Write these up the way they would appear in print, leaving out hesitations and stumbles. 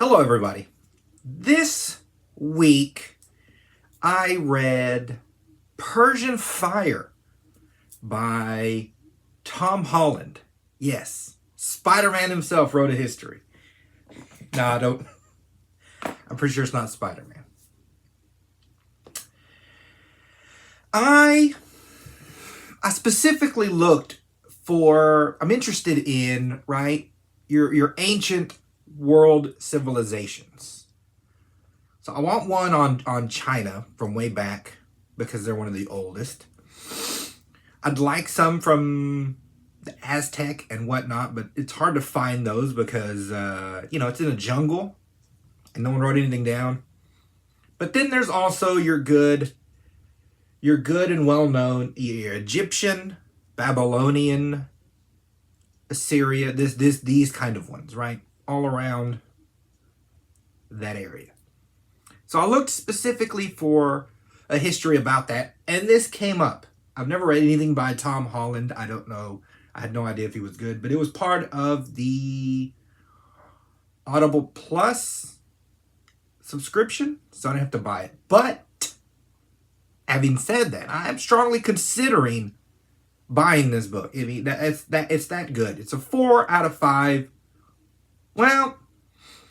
Hello, everybody. This week I read Persian Fire by Tom Holland. Yes, Spider-Man himself wrote a history. No, I don't. I'm pretty sure it's not Spider-Man. I specifically looked for. I'm interested in your ancient world civilizations. So I want one on China from way back because they're one of the oldest. I'd like some from the Aztec and whatnot, but it's hard to find those because it's in a jungle and no one wrote anything down. But then there's also your good and well known your Egyptian, Babylonian, Assyria, these kind of ones, right? All around that area. So I looked specifically for a history about that, and this came up. I've never read anything by Tom Holland. I don't know. I had no idea if he was good, but it was part of the Audible Plus subscription, so I don't have to buy it. But having said that, I am strongly considering buying this book. I mean, it's that good. It's a 4 out of 5. Well,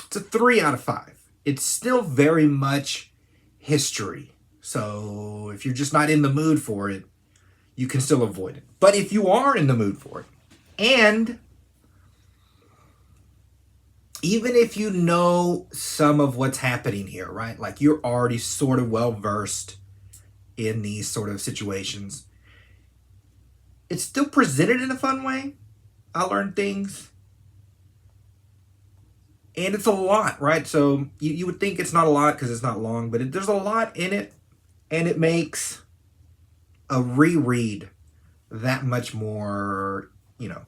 it's a 3 out of 5. It's still very much history. So if you're just not in the mood for it, you can still avoid it. But if you are in the mood for it, and even if you know some of what's happening here, right? Like you're already sort of well versed in these sort of situations, it's still presented in a fun way. I learned things. And it's a lot, right? So you would think it's not a lot because it's not long, but there's a lot in it. And it makes a reread that much more, well,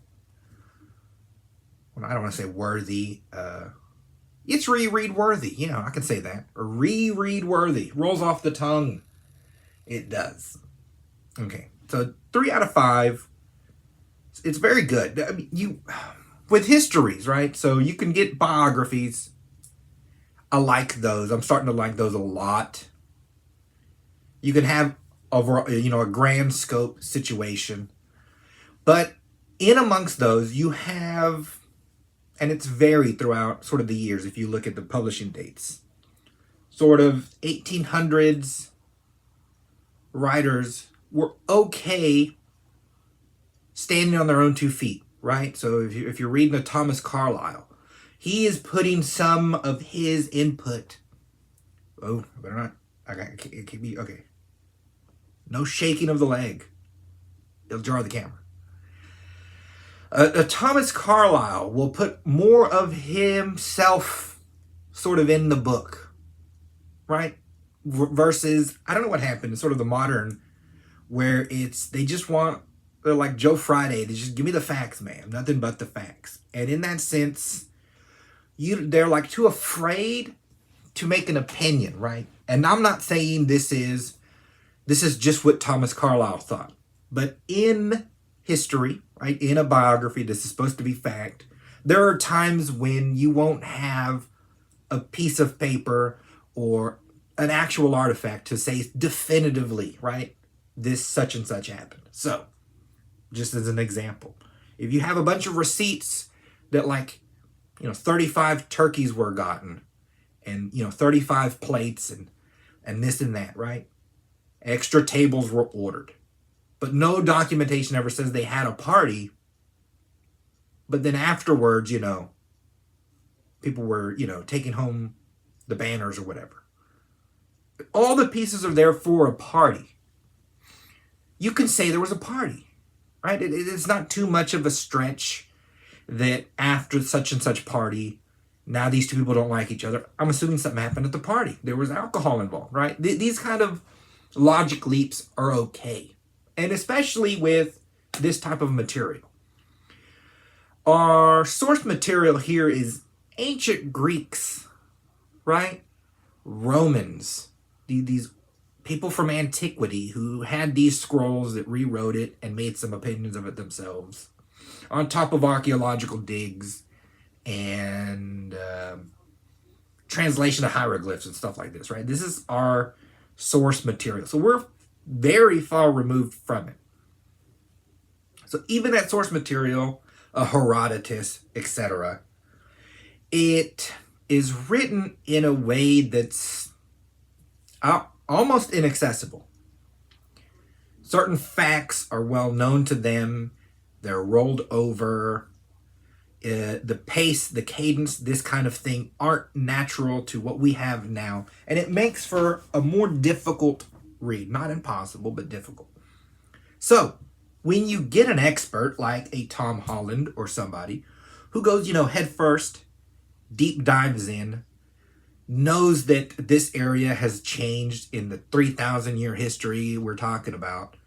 I don't want to say worthy. It's reread worthy. I can say that. Reread worthy. Rolls off the tongue. It does. Okay. So 3 out of 5. It's very good. I mean, with histories, right? So you can get biographies. I like those. I'm starting to like those a lot. You can have a grand scope situation. But in amongst those, you have, and it's varied throughout sort of the years if you look at the publishing dates. Sort of 1800s writers were okay standing on their own 2 feet. Right? So if you're reading a Thomas Carlyle, he is putting some of his input. Oh, better not. It can be, okay. No shaking of the leg. It'll jar the camera. Thomas Carlyle will put more of himself sort of in the book. Right? Versus, I don't know what happened in sort of the modern, where they just want, they're like Joe Friday. They just give me the facts, man. Nothing but the facts. And in that sense, they're like too afraid to make an opinion, right? And I'm not saying this is just what Thomas Carlyle thought. But in history, right, in a biography, this is supposed to be fact. There are times when you won't have a piece of paper or an actual artifact to say definitively, right, this such and such happened. So, just as an example, if you have a bunch of receipts that 35 turkeys were gotten and, 35 plates and this and that, right? Extra tables were ordered. But no documentation ever says they had a party. But then afterwards, people were, taking home the banners or whatever. All the pieces are there for a party. You can say there was a party. Right? It's not too much of a stretch that after such and such party, now these two people don't like each other. I'm assuming something happened at the party. There was alcohol involved, right? These kind of logic leaps are okay. And especially with this type of material. Our source material here is ancient Greeks, right? Romans, these people from antiquity who had these scrolls that rewrote it and made some opinions of it themselves, on top of archaeological digs and translation of hieroglyphs and stuff like this, right? This is our source material. So we're very far removed from it. So even that source material, Herodotus, etc., it is written in a way that's almost inaccessible. Certain facts are well known to them. They're rolled over. The pace, the cadence, this kind of thing aren't natural to what we have now. And it makes for a more difficult read. Not impossible, but difficult. So when you get an expert like a Tom Holland or somebody who goes, head first, deep dives in, knows that this area has changed in the 3,000 year history we're talking about.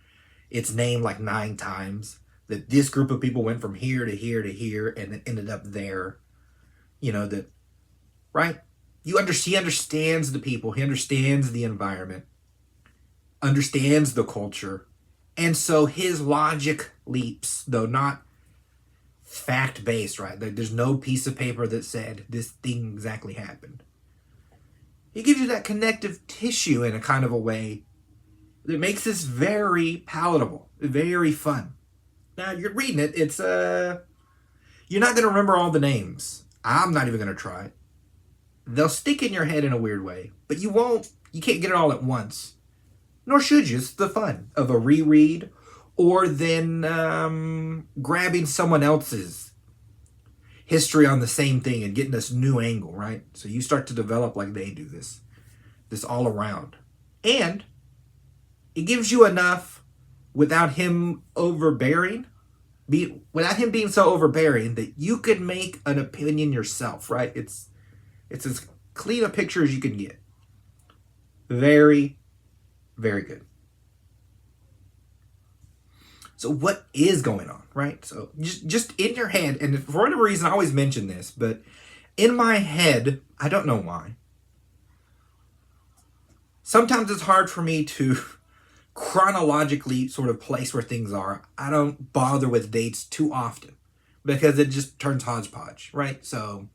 It's named like 9 times. That this group of people went from here to here to here and then ended up there. That, right? He understands the people. He understands the environment. Understands the culture. And so his logic leaps, though not fact-based, right? There's no piece of paper that said this thing exactly happened. He gives you that connective tissue in a kind of a way that makes this very palatable, very fun. Now, you're reading it, it's, you're not going to remember all the names. I'm not even going to try. They'll stick in your head in a weird way, but you can't get it all at once. Nor should you. It's the fun of a reread or then grabbing someone else's history on the same thing and getting this new angle, right? So you start to develop like they do this all around. And it gives you enough without him overbearing, without him being so overbearing that you could make an opinion yourself, right? It's as clean a picture as you can get. Very, very good. So what is going on, right? So just in your head, and for whatever reason, I always mention this, but in my head, I don't know why. Sometimes it's hard for me to chronologically sort of place where things are. I don't bother with dates too often because it just turns hodgepodge, right? So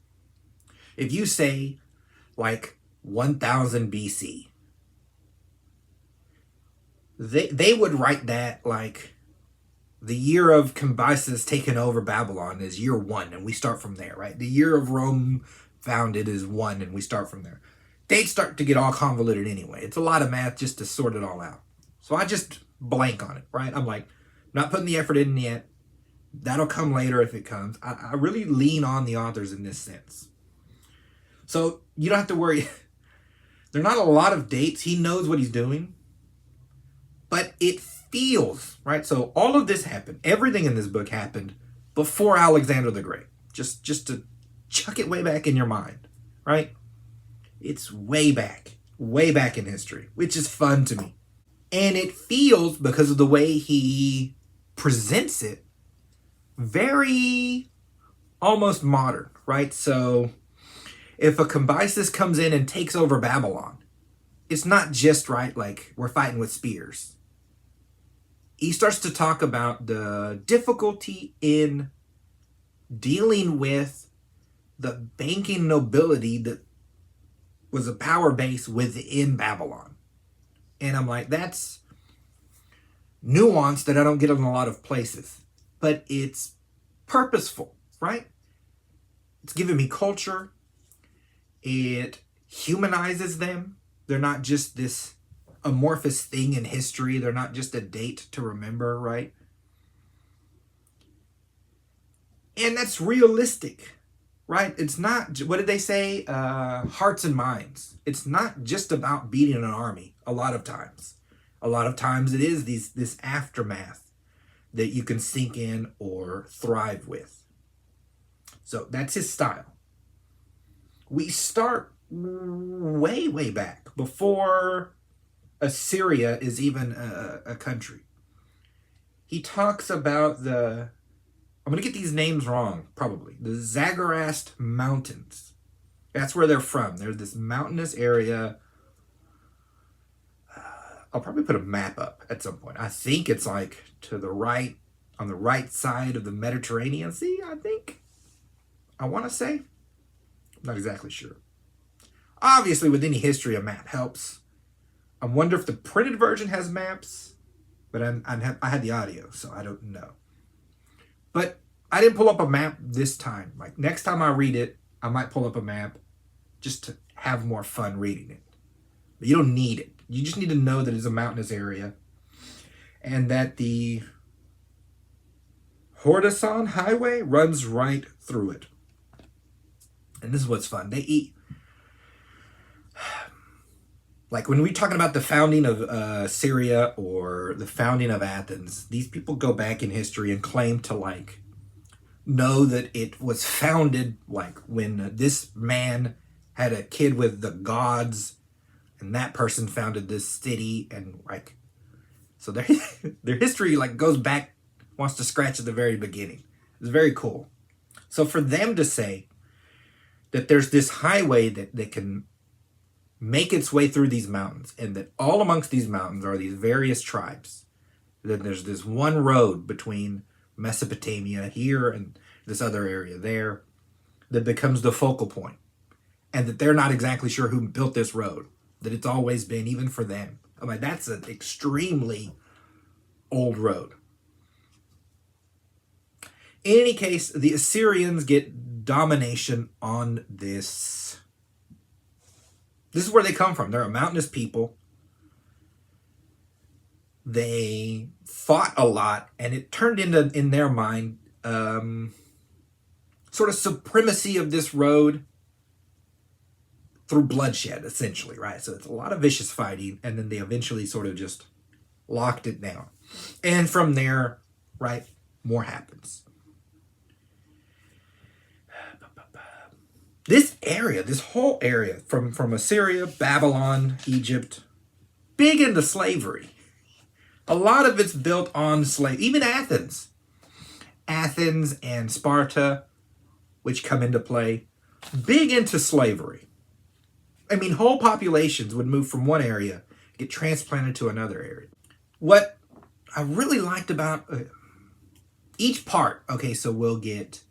if you say like 1000 BC, they would write that like the year of Cambyses taking over Babylon is year 1, and we start from there, right? The year of Rome founded is 1, and we start from there. Dates start to get all convoluted anyway. It's a lot of math just to sort it all out. So I just blank on it, right? I'm like, not putting the effort in yet. That'll come later if it comes. I really lean on the authors in this sense. So you don't have to worry. There are not a lot of dates. He knows what he's doing. But it feels, right? So all of this happened. Everything in this book happened before Alexander the Great. Just to chuck it way back in your mind, right? It's way back in history, which is fun to me. And it feels, because of the way he presents it, very almost modern, right? So if a Cambyses comes in and takes over Babylon, it's not just, right, like we're fighting with spears. He starts to talk about the difficulty in dealing with the banking nobility that was a power base within Babylon. And I'm like, that's nuance that I don't get in a lot of places. But it's purposeful, right? It's giving me culture. It humanizes them. They're not just this amorphous thing in history. They're not just a date to remember, right? And that's realistic, right? It's not, what did they say? Hearts and minds. It's not just about beating an army a lot of times. A lot of times it is this aftermath that you can sink in or thrive with. So that's his style. We start way, way back before Assyria is even a country. He talks about I'm going to get these names wrong, probably. The Zagorast Mountains. That's where they're from. There's this mountainous area. I'll probably put a map up at some point. I think it's like to the right, on the right side of the Mediterranean Sea, I think. I want to say. I'm not exactly sure. Obviously, with any history, a map helps. I wonder if the printed version has maps, but I had the audio, so I don't know. But I didn't pull up a map this time. Like, next time I read it, I might pull up a map just to have more fun reading it. But you don't need it. You just need to know that it's a mountainous area and that the Hordasan Highway runs right through it. And this is what's fun. They eat. Like when we're talking about the founding of Syria or the founding of Athens, these people go back in history and claim to like know that it was founded like when this man had a kid with the gods and that person founded this city, and like so their history like goes back, wants to scratch at the very beginning. It's very cool. So for them to say that there's this highway that can make its way through these mountains, and that all amongst these mountains are these various tribes, that there's this one road between Mesopotamia here and this other area there that becomes the focal point, and that they're not exactly sure who built this road, that it's always been, even for them. I'm like, that's an extremely old road. In any case, the Assyrians get domination on this. This is where they come from. They're a mountainous people. They fought a lot, and it turned into, in their mind, sort of supremacy of this road through bloodshed, essentially, right? So it's a lot of vicious fighting, and then they eventually sort of just locked it down. And from there, right, more happens. This area, this whole area, from Assyria, Babylon, Egypt, big into slavery. A lot of it's built on slavery. Even Athens. Athens and Sparta, which come into play, big into slavery. I mean, whole populations would move from one area, get transplanted to another area. What I really liked about each part, okay, so we'll get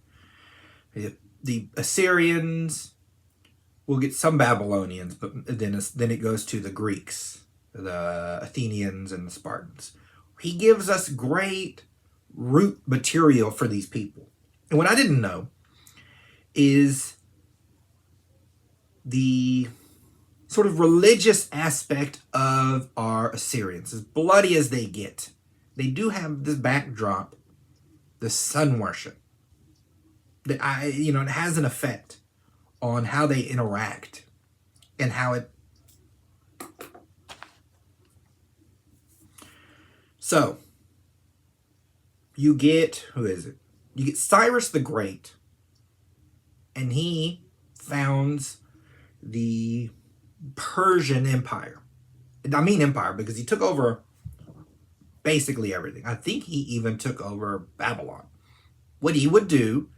the Assyrians, we'll get some Babylonians, but then it goes to the Greeks, the Athenians, and the Spartans. He gives us great root material for these people. And what I didn't know is the sort of religious aspect of our Assyrians. As bloody as they get, they do have this backdrop, the sun worship. That it has an effect on how they interact and how it. So you get, who is it? You get Cyrus the Great, and he founds the Persian Empire. I mean empire because he took over basically everything. I think he even took over Babylon. What he would do,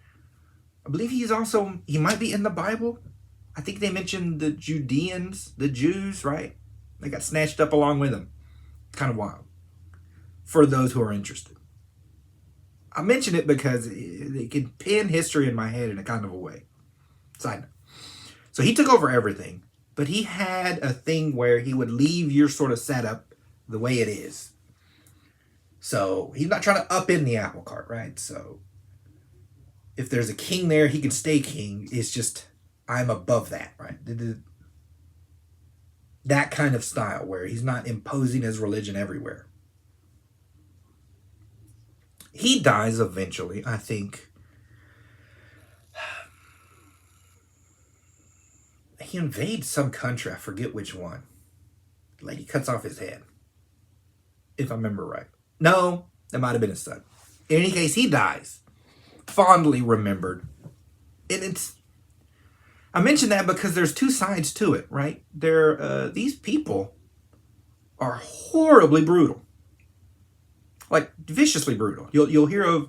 I believe he might be in the Bible. I think they mentioned the Judeans, the Jews, right? They got snatched up along with him. Kind of wild. For those who are interested. I mention it because it can pin history in my head in a kind of a way. Side note. So he took over everything, but he had a thing where he would leave your sort of setup the way it is. So he's not trying to upend the apple cart, right? So if there's a king there, he can stay king. It's just, I'm above that, right? That kind of style where he's not imposing his religion everywhere. He dies eventually, I think. He invades some country, I forget which one. The lady cuts off his head, if I remember right. No, that might have been his son. In any case, he dies. Fondly remembered. And I mention that because there's two sides to it, right? These people are horribly brutal. Like viciously brutal. You'll hear of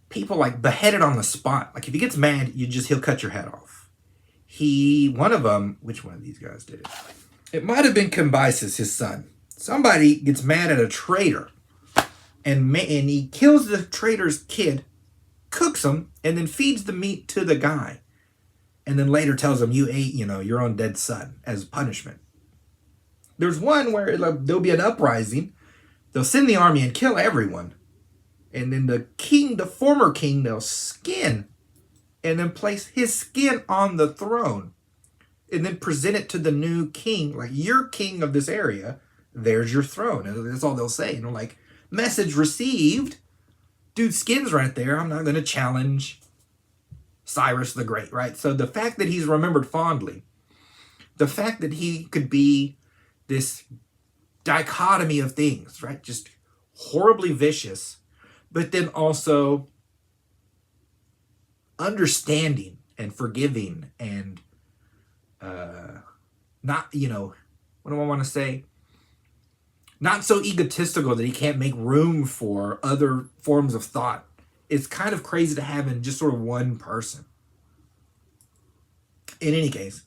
people like beheaded on the spot. Like if he gets mad, he'll cut your head off. One of them, which one of these guys did it? It might have been Cambyses, his son. Somebody gets mad at a traitor. And he kills the traitor's kid, cooks him, and then feeds the meat to the guy. and then later tells him you ate, your own dead son as punishment. There's one where there'll be an uprising. They'll send the army and kill everyone. And then the former king, they'll skin and then place his skin on the throne and then present it to the new king. Like, you're king of this area. There's your throne. And that's all they'll say. Like, message received. Dude's skin's right there. I'm not going to challenge Cyrus the Great, right? So the fact that he's remembered fondly, the fact that he could be this dichotomy of things, right? Just horribly vicious, but then also understanding and forgiving and not, what do I want to say? Not so egotistical that he can't make room for other forms of thought. It's kind of crazy to have in just sort of one person. In any case,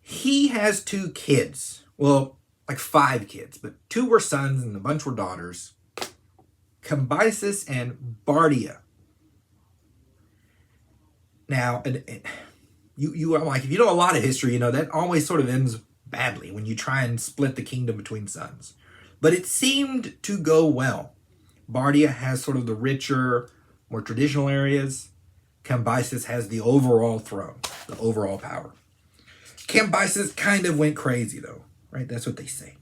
he has 2 kids. Well, like 5 kids, but 2 were sons and a bunch were daughters. Cambyses and Bardia. Now, you are like, if you know a lot of history, that always sort of ends badly when you try and split the kingdom between sons. But it seemed to go well. Bardia has sort of the richer, more traditional areas. Cambyses has the overall throne, the overall power. Cambyses kind of went crazy, though, right? That's what they say.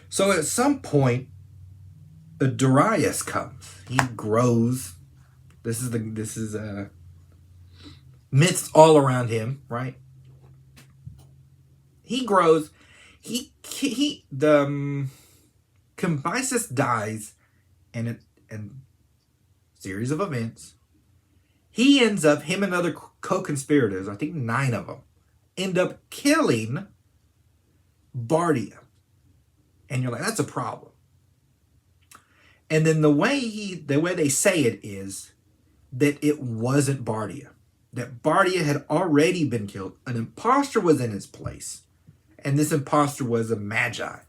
So at some point, Darius comes. He grows. This is myths all around him, right? He grows. Cambyses dies, and series of events. He ends up, him and other co-conspirators, I think 9 of them, end up killing Bardia. And you're like, that's a problem. And then the way they say it is that it wasn't Bardia. That Bardia had already been killed. An imposter was in his place. And this imposter was a magi,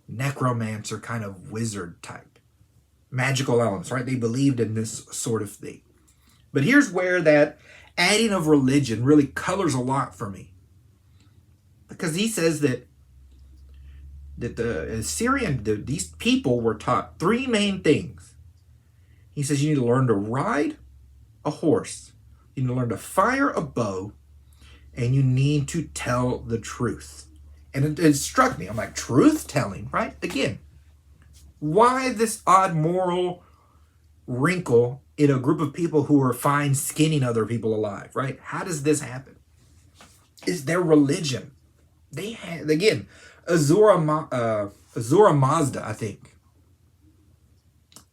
necromancer, kind of wizard type. Magical elements, right? They believed in this sort of thing. But here's where that adding of religion really colors a lot for me. Because he says that the Assyrian, these people were taught 3 main things. He says you need to learn to ride a horse. You need to learn to fire a bow. And you need to tell the truth. And it struck me. I'm like, truth telling, right? Again, why this odd moral wrinkle in a group of people who are fine skinning other people alive, right? How does this happen? Is their religion. They had, again, Azura Mazda, I think.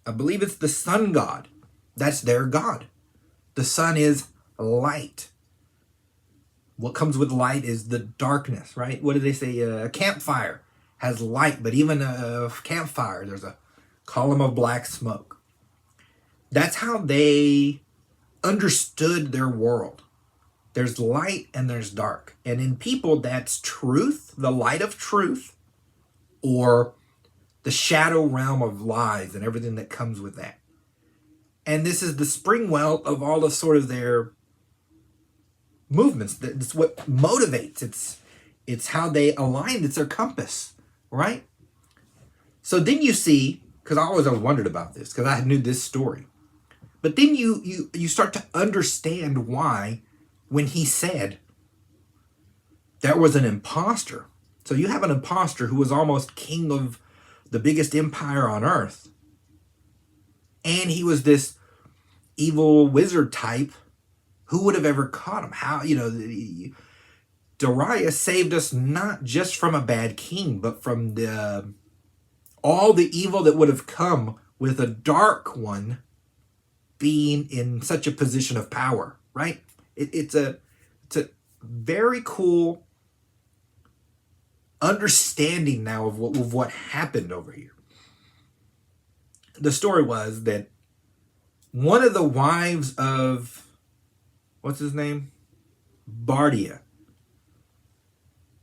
I believe it's the sun god. That's their god. The sun is light. What comes with light is the darkness, right? What do they say? A campfire has light, but even a campfire, there's a column of black smoke. That's how they understood their world. There's light and there's dark. And in people, that's truth, the light of truth, or the shadow realm of lies and everything that comes with that. And this is the spring well of all of sort of their movements. That's what motivates. It's how they align. It's their compass, right? So then you see, because I always wondered about this, because I knew this story. But then you start to understand why, when he said there was an imposter. So you have an imposter who was almost king of the biggest empire on earth. And he was this evil wizard type. Who would have ever caught him? How, Darius saved us not just from a bad king, but from all the evil that would have come with a dark one being in such a position of power, right? It's a very cool understanding now of what happened over here. The story was that one of the wives of, what's his name? Bardia.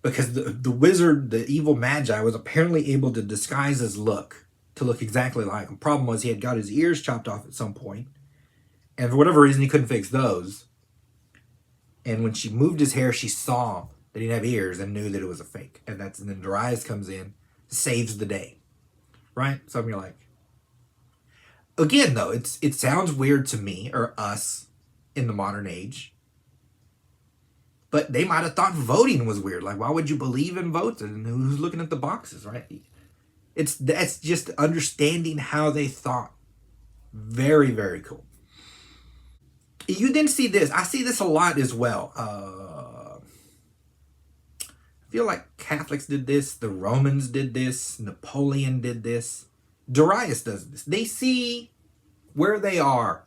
Because the wizard, the evil magi, was apparently able to disguise his look to look exactly like him. Problem was he had got his ears chopped off at some point. And for whatever reason, he couldn't fix those. And when she moved his hair, she saw that he didn't have ears and knew that it was a fake. And then Darius comes in, saves the day. Right? So you're like, again, though, it sounds weird to me or us in the modern age. But they might have thought voting was weird. Like, why would you believe in votes? And who's looking at the boxes, right? That's just understanding how they thought. Very, very cool. You then see this. I see this a lot as well. I feel like Catholics did this. The Romans did this. Napoleon did this. Darius does this. They see where they are.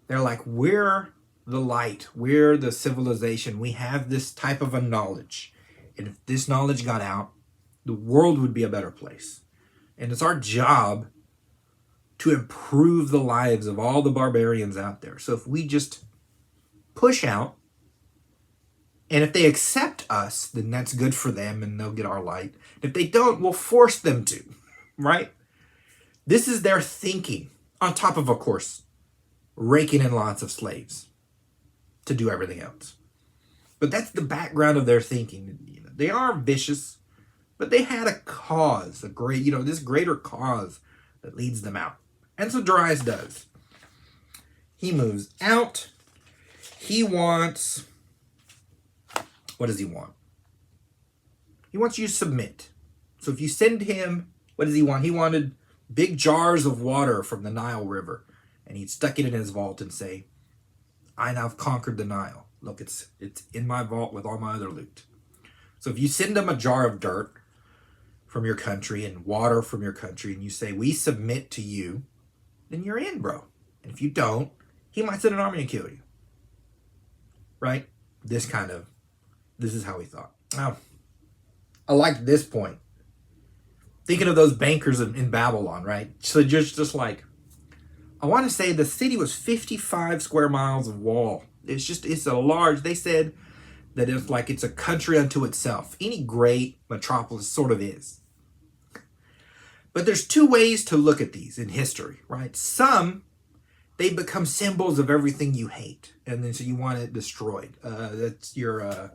They're like, we're the light. We're the civilization. We have this type of a knowledge. And if this knowledge got out, the world would be a better place. And it's our job to improve the lives of all the barbarians out there. So if we just push out, and if they accept us, then that's good for them and they'll get our light. If they don't, we'll force them to, right? This is their thinking, on top of course, raking in lots of slaves to do everything else. But that's the background of their thinking. They are vicious, but they had a cause, this greater cause that leads them out. And so Darius does. He moves out. He wants... What does he want? He wants you to submit. So if you send him, what does he want? He wanted big jars of water from the Nile River. And he'd stuck it in his vault and say, I now have conquered the Nile. Look, it's in my vault with all my other loot. So if you send him a jar of dirt from your country and water from your country, and you say, we submit to you, then you're in, bro. And if you don't, he might send an army and kill you. Right? This is how he thought. Now, I like this point. Thinking of those bankers in Babylon, right? So just like, I want to say the city was 55 square miles of wall. It's a large, they said that it's a country unto itself. Any great metropolis sort of is. But there's two ways to look at these in history, right? Some, they become symbols of everything you hate. And then so you want it destroyed. That's your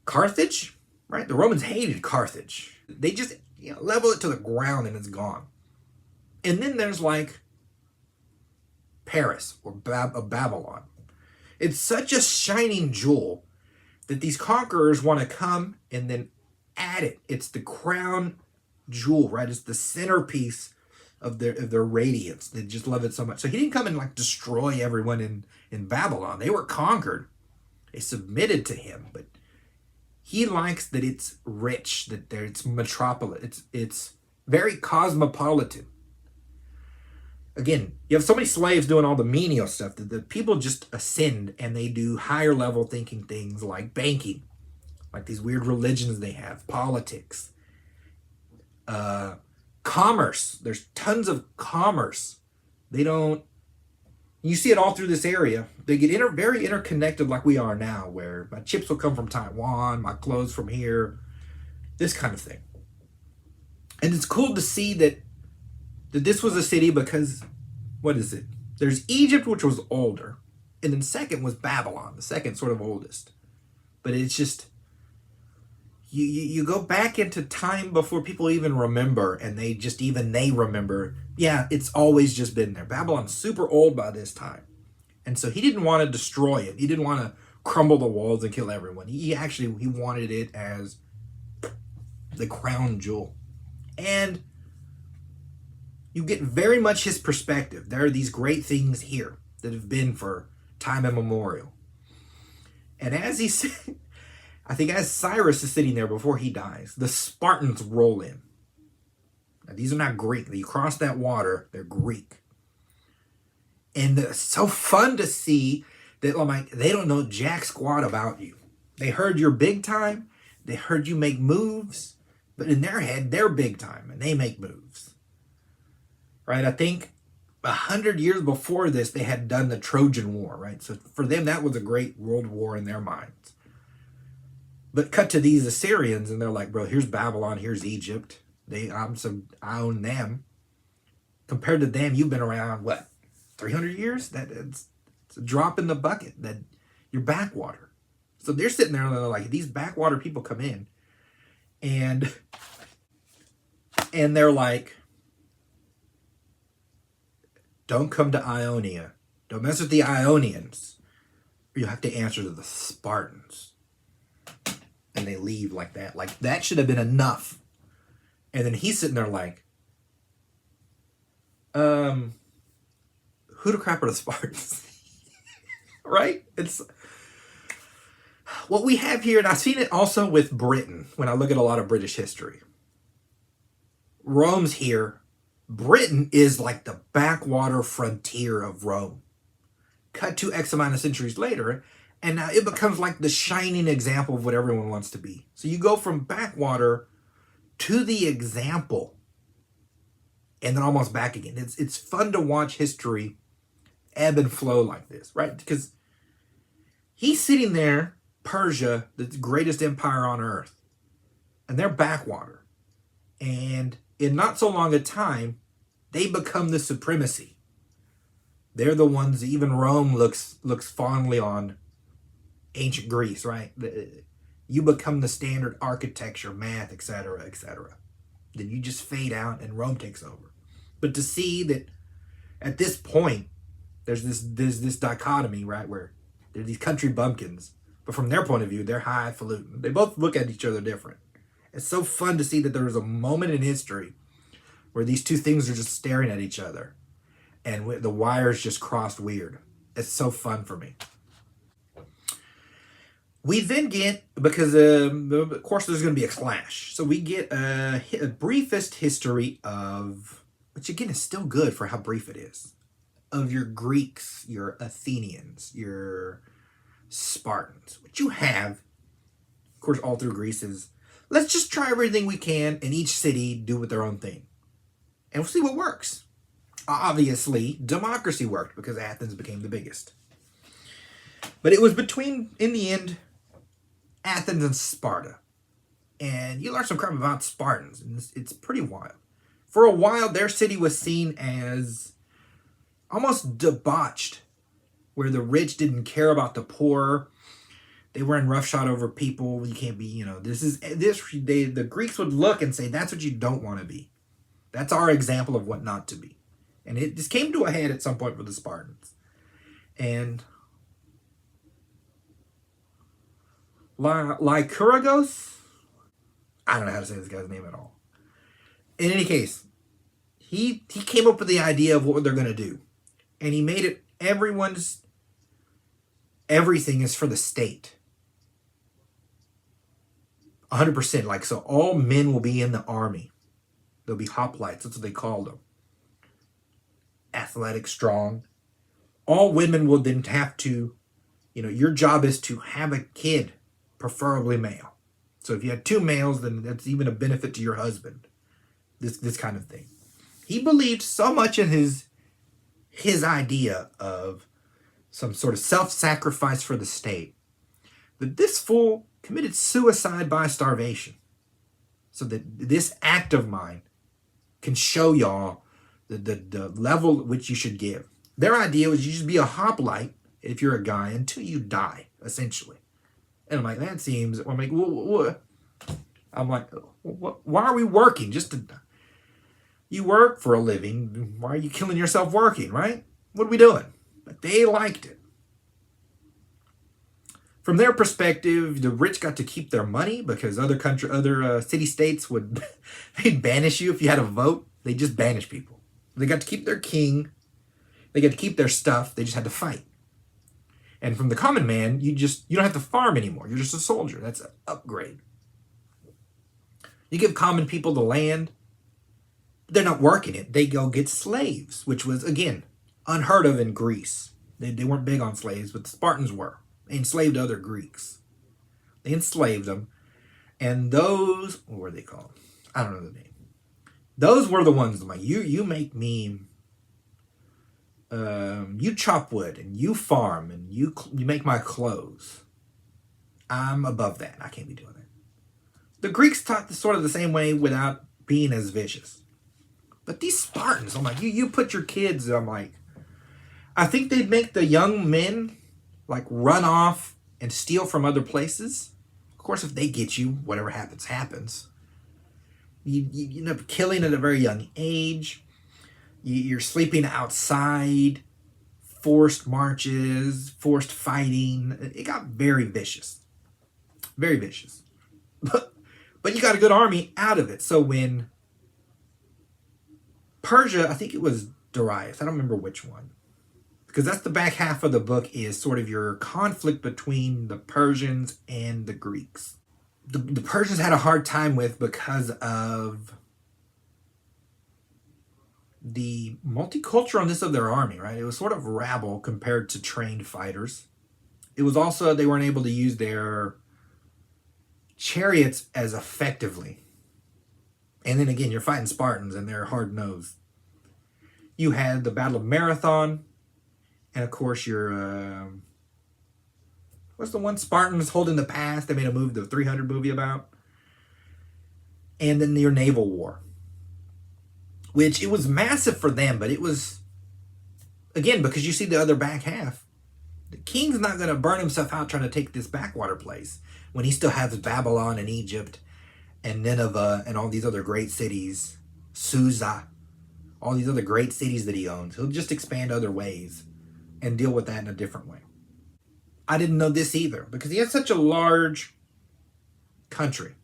Carthage, right? The Romans hated Carthage. They just level it to the ground and it's gone. And then there's like Paris or Babylon. It's such a shining jewel that these conquerors want to come and then add it. It's the crown jewel, right? It's the centerpiece of their radiance. They just love it so much. So he didn't come and destroy everyone in Babylon. They were conquered. They submitted to him, but he likes that it's rich, that it's metropolis. It's very cosmopolitan. Again, you have so many slaves doing all the menial stuff that the people just ascend and they do higher level thinking things like banking, like these weird religions they have, politics, commerce. There's tons of commerce. You see it all through this area. They get very interconnected like we are now, where my chips will come from Taiwan, my clothes from here, this kind of thing. And it's cool to see that this was a city because, what is it? There's Egypt, which was older. And then second was Babylon, the second sort of oldest. But it's just, you go back into time before people even remember, and they remember, yeah, it's always just been there. Babylon's super old by this time. And so he didn't want to destroy it. He didn't want to crumble the walls and kill everyone. He wanted it as the crown jewel. And you get very much his perspective. There are these great things here that have been for time immemorial. And as he said, I think as Cyrus is sitting there before he dies, the Spartans roll in. Now, these are not Greek. You cross that water, they're Greek. And it's so fun to see that they don't know jack squat about you. They heard you're big time. They heard you make moves. But in their head, they're big time and they make moves. Right? I think 100 years before this, they had done the Trojan War, right? So for them, that was a great world war in their minds. But cut to these Assyrians, and they're like, bro, here's Babylon, here's Egypt. I own them. Compared to them, you've been around, what, 300 years? It's a drop in the bucket, that your backwater. So they're sitting there and they're like, these backwater people come in and they're like, don't come to Ionia. Don't mess with the Ionians. Or you'll have to answer to the Spartans. And they leave like that. Like, that should have been enough. And then he's sitting there like, who the crap are the Spartans? Right? It's what we have here, and I've seen it also with Britain when I look at a lot of British history. Rome's here. Britain is like the backwater frontier of Rome. Cut to X amount of centuries later, and now it becomes like the shining example of what everyone wants to be. So you go from backwater to the example, and then almost back again. It's fun to watch history ebb and flow like this, right? Because he's sitting there, Persia, the greatest empire on earth, and they're backwater. And in not so long a time, they become the supremacy. They're the ones, even Rome looks fondly on ancient Greece, right? You become the standard architecture, math, etc., etc. Then you just fade out and Rome takes over. But to see that at this point, there's this dichotomy, right, where they're these country bumpkins, but from their point of view, they're highfalutin. They both look at each other different. It's so fun to see that there was a moment in history where these two things are just staring at each other, and the wires just crossed weird. It's so fun for me. We then get, because of course there's going to be a clash, so we get a briefest history of, which again is still good for how brief it is, of your Greeks, your Athenians, your Spartans. What you have, of course, all through Greece is, let's just try everything we can in each city, do with their own thing. And we'll see what works. Obviously, democracy worked because Athens became the biggest. But it was between, in the end, Athens and Sparta. And you learn some crap about Spartans, and it's pretty wild. For a while, their city was seen as almost debauched, where the rich didn't care about the poor. They were in roughshod over people. You can't be, the Greeks would look and say, that's what you don't want to be. That's our example of what not to be. And it just came to a head at some point for the Spartans. And Lycurgus, I don't know how to say this guy's name at all. In any case, he came up with the idea of what they're going to do. And he made it everything is for the state. 100%. Like, so all men will be in the army. They'll be hoplites. That's what they called them. Athletic, strong. All women will then have to, your job is to have a kid, preferably male. So if you had two males, then that's even a benefit to your husband. This kind of thing. He believed so much in his idea of some sort of self-sacrifice for the state that this fool committed suicide by starvation. So that this act of mine can show y'all the level at which you should give. Their idea was you just be a hoplite if you're a guy until you die, essentially. And I'm like, that seems, I'm like, what? I'm like, why are we working? You work for a living. Why are you killing yourself working, right? What are we doing? But they liked it. From their perspective, the rich got to keep their money because other city-states they'd banish you if you had a vote. They just banish people. They got to keep their king. They got to keep their stuff. They just had to fight. And from the common man, you don't have to farm anymore. You're just a soldier. That's an upgrade. You give common people the land. They're not working it. They go get slaves, which was, again, unheard of in Greece. They weren't big on slaves, but the Spartans were. They enslaved other Greeks. They enslaved them. And those, what were they called? I don't know the name. Those were the ones like, you make me, you chop wood and you farm and you make my clothes. I'm above that. I can't be doing that. The Greeks taught sort of the same way without being as vicious. But these Spartans, I'm like, you put your kids, I'm like, I think they'd make the young men like run off and steal from other places. Of course, if they get you, whatever happens, happens. You end up killing at a very young age. You're sleeping outside, forced marches, forced fighting. It got very vicious. Very vicious. But you got a good army out of it. So when Persia, I think it was Darius, I don't remember which one, because that's the back half of the book, is sort of your conflict between the Persians and the Greeks. The Persians had a hard time with because of the multiculturalness of their army, right? It was sort of rabble compared to trained fighters. It was also, they weren't able to use their chariots as effectively. And then again, you're fighting Spartans and they're hard-nosed. You had the Battle of Marathon, and of course your, what's the one? Spartans holding the pass. They made a movie, the 300 movie about. And then your naval war, which it was massive for them, but it was, again, because you see the other back half, the king's not going to burn himself out trying to take this backwater place when he still has Babylon and Egypt and Nineveh and all these other great cities, Susa, all these other great cities that he owns. He'll just expand other ways and deal with that in a different way. I didn't know this either because he has such a large country.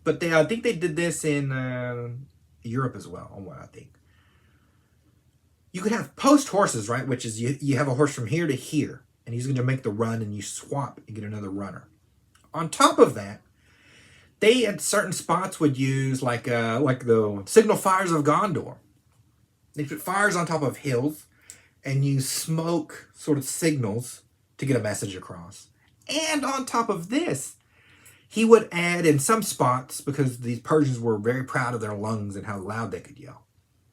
But I think they did this in Europe as well, on what I think. You could have post horses, right? Which is you have a horse from here to here, and he's going to make the run, and you swap and get another runner. On top of that, they at certain spots would use like the signal fires of Gondor. They put fires on top of hills, and use smoke sort of signals to get a message across. And on top of this, he would add in some spots, because these Persians were very proud of their lungs and how loud they could yell.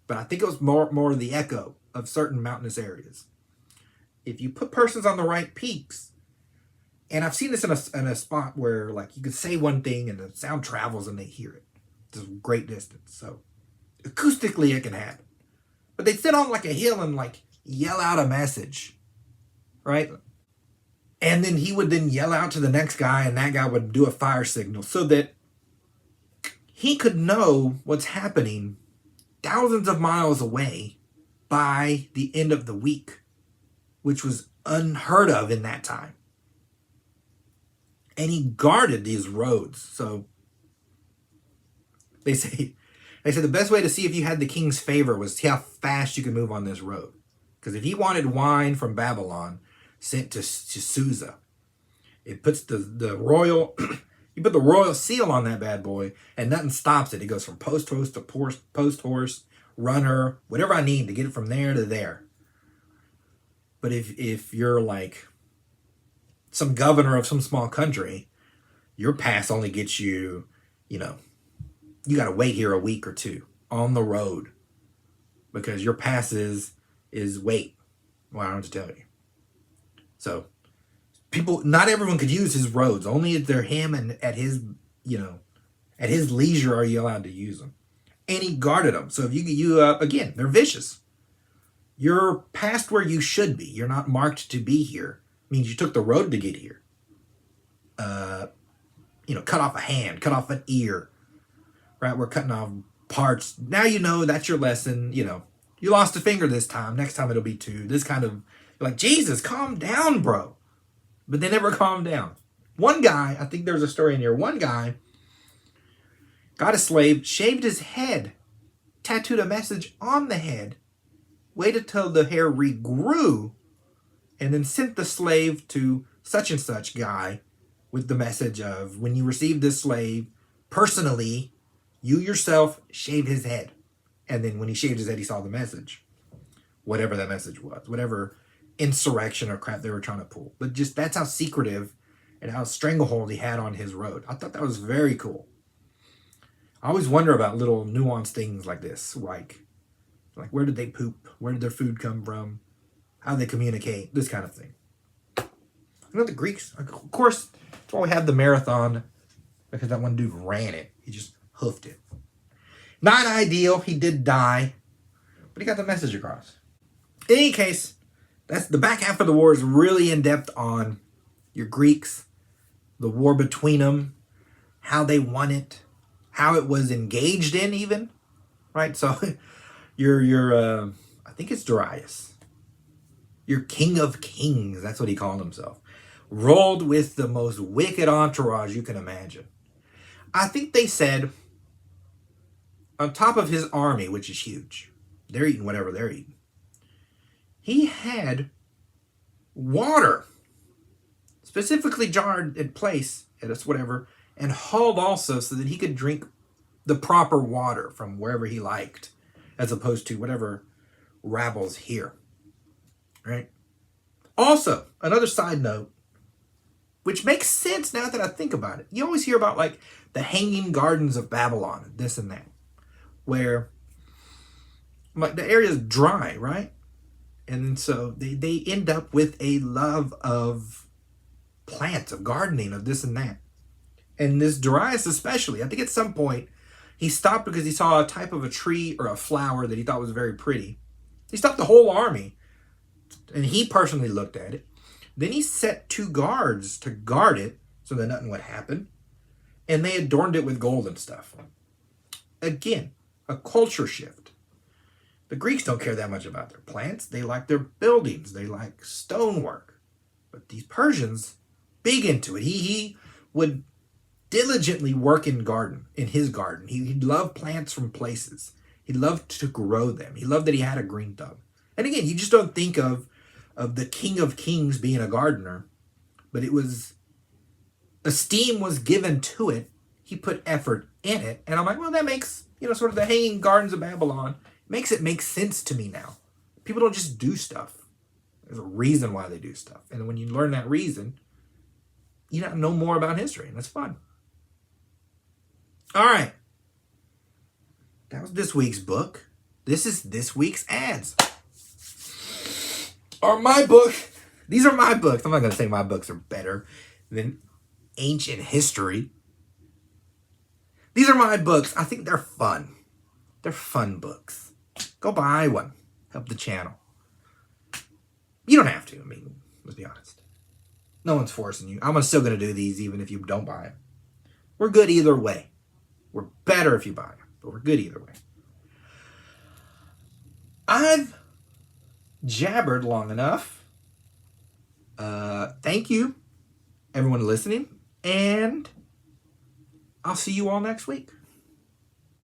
But I think it was more the echo of certain mountainous areas. If you put persons on the right peaks, and I've seen this in a spot where like you could say one thing and the sound travels and they hear it. It's a great distance. So acoustically it can happen. But they'd sit on like a hill and like yell out a message, right? And then he would then yell out to the next guy, and that guy would do a fire signal so that he could know what's happening thousands of miles away by the end of the week, which was unheard of in that time. And he guarded these roads. So they say the best way to see if you had the king's favor was how fast you could move on this road. Because if he wanted wine from Babylon sent to Susa, it puts the royal, you put the royal seal on that bad boy, and nothing stops it. It goes from post horse to post horse, runner, whatever I need to get it from there to there. But if you're like some governor of some small country, your pass only gets you, you got to wait here a week or two on the road because your pass is wait. Well, I don't have to tell you. So not everyone could use his roads. Only if they're him and at his leisure are you allowed to use them. And he guarded them. So if again, they're vicious. You're past where you should be. You're not marked to be here. Means you took the road to get here. Cut off a hand, cut off an ear. Right? We're cutting off parts. Now you know that's your lesson. You lost a finger this time. Next time it'll be two. This kind of, like, Jesus, calm down, bro. But they never calmed down. One guy, I think there's a story in here. One guy got a slave, shaved his head, tattooed a message on the head, waited till the hair regrew, and then sent the slave to such and such guy with the message of, when you receive this slave, personally, you yourself shave his head. And then when he shaved his head, he saw the message. Whatever that message was. Whatever insurrection or crap they were trying to pull. But just that's how secretive and how stranglehold he had on his road. I thought that was very cool. I always wonder about little nuanced things like this. Like where did they poop? Where did their food come from? How they communicate? This kind of thing. The Greeks, of course, that's why we have the marathon. Because that one dude ran it. He just hoofed it. Not ideal. He did die. But he got the message across. In any case, That's the back half of the war is really in depth on your Greeks, the war between them, how they won it, how it was engaged in, even, right? So your I think it's Darius, your king of kings, that's what he called himself, rolled with the most wicked entourage you can imagine. I think they said on top of his army, which is huge, they're eating whatever they're eating, he had water specifically jarred in place at us, whatever, and hauled also so that he could drink the proper water from wherever he liked, as opposed to whatever rabbles here, right? Also, another side note, which makes sense now that I think about it. You always hear about like the hanging gardens of Babylon, this and that, where like the area is dry, right? And then so they end up with a love of plants, of gardening, of this and that. And this Darius especially, I think at some point he stopped because he saw a type of a tree or a flower that he thought was very pretty. He stopped the whole army and he personally looked at it. Then he set 2 guards to guard it so that nothing would happen. And they adorned it with gold and stuff. Again, a culture shift. The Greeks don't care that much about their plants. They like their buildings. They like stonework. But these Persians, big into it. He would diligently work in his garden. He loved plants from places. He loved to grow them. He loved that he had a green thumb. And again, you just don't think of the king of kings being a gardener, but it was, esteem was given to it. He put effort in it. And I'm like, well, that makes, sort of the hanging gardens of Babylon, makes it make sense to me now. People don't just do stuff. There's a reason why they do stuff. And when you learn that reason, you know more about history, and that's fun. All right. That was this week's book. This is this week's ads. Or my book. These are my books. I'm not going to say my books are better than ancient history. These are my books. I think they're fun. They're fun books. Go buy one. Help the channel. You don't have to. I mean, let's be honest. No one's forcing you. I'm still going to do these even if you don't buy them. We're good either way. We're better if you buy them, but we're good either way. I've jabbered long enough. Thank you, everyone listening, and I'll see you all next week.